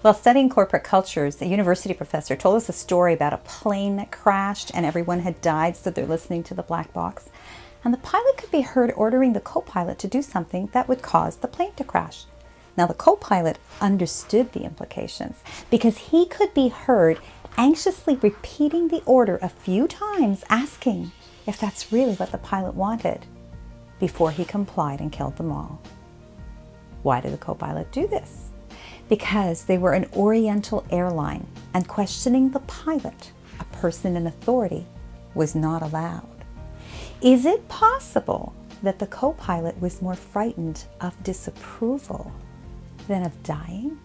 While studying corporate cultures, a university professor told us a story about a plane that crashed and everyone had died, so they're listening to the black box. And the pilot could be heard ordering the co-pilot to do something that would cause the plane to crash. Now, the co-pilot understood the implications because he could be heard anxiously repeating the order a few times, asking if that's really what the pilot wanted, before he complied and killed them all. Why did the co-pilot do this? Because they were an Oriental airline, and questioning the pilot, a person in authority, was not allowed. Is it possible that the co-pilot was more frightened of disapproval than of dying?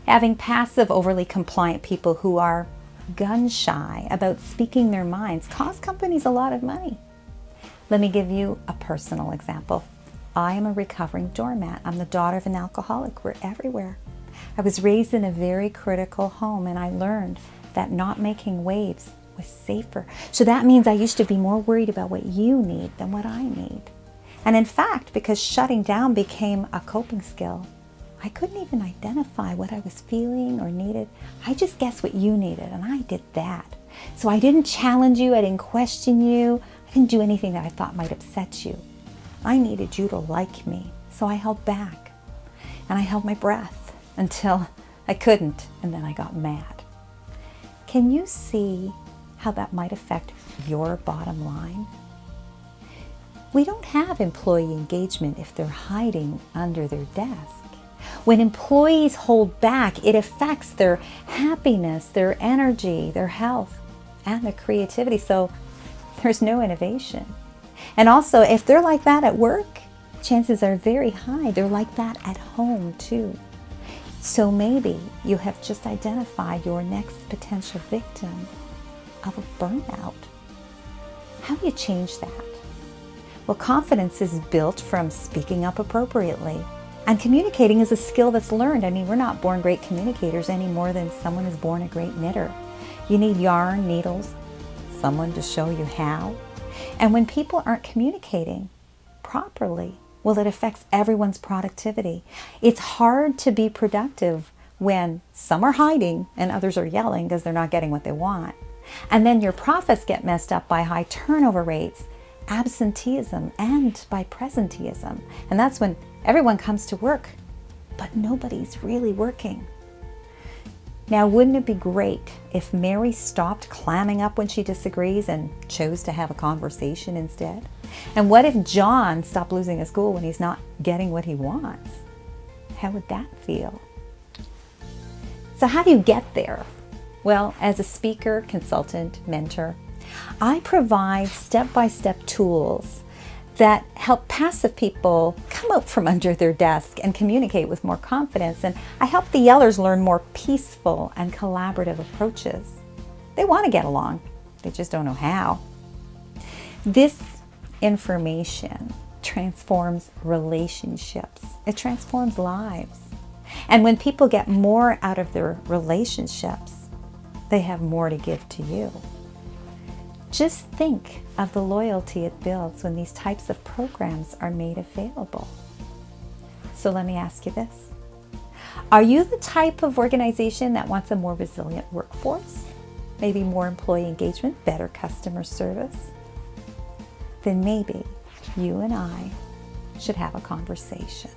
Having passive, overly compliant people who are gun-shy about speaking their minds cost companies a lot of money. Let me give you a personal example. I am a recovering doormat. I'm the daughter of an alcoholic. We're everywhere. I was raised in a very critical home, and I learned that not making waves was safer. So that means I used to be more worried about what you need than what I need. And in fact, because shutting down became a coping skill, I couldn't even identify what I was feeling or needed. I just guessed what you needed, and I did that. So I didn't challenge you, I didn't question you, I didn't do anything that I thought might upset you. I needed you to like me, so I held back. And I held my breath until I couldn't, and then I got mad. Can you see how that might affect your bottom line? We don't have employee engagement if they're hiding under their desk. When employees hold back, it affects their happiness, their energy, their health, and their creativity. So there's no innovation. And also, if they're like that at work, chances are very high they're like that at home too. So maybe you have just identified your next potential victim of a burnout. How do you change that? Well, confidence is built from speaking up appropriately. And communicating is a skill that's learned. I mean, we're not born great communicators any more than someone is born a great knitter. You need yarn, needles, someone to show you how. And when people aren't communicating properly, well, it affects everyone's productivity. It's hard to be productive when some are hiding and others are yelling because they're not getting what they want. And then your profits get messed up by high turnover rates, absenteeism, and by presenteeism. And that's when everyone comes to work, but nobody's really working. Now, wouldn't it be great if Mary stopped clamming up when she disagrees and chose to have a conversation instead? And what if John stopped losing his cool when he's not getting what he wants? How would that feel? So how do you get there? Well, as a speaker, consultant, mentor, I provide step-by-step tools that help passive people come out from under their desk and communicate with more confidence. And I help the yellers learn more peaceful and collaborative approaches. They want to get along, they just don't know how. This information transforms relationships. It transforms lives. And when people get more out of their relationships, they have more to give to you. Just think of the loyalty it builds when these types of programs are made available. So let me ask you this. Are you the type of organization that wants a more resilient workforce? Maybe more employee engagement, better customer service? Then maybe you and I should have a conversation.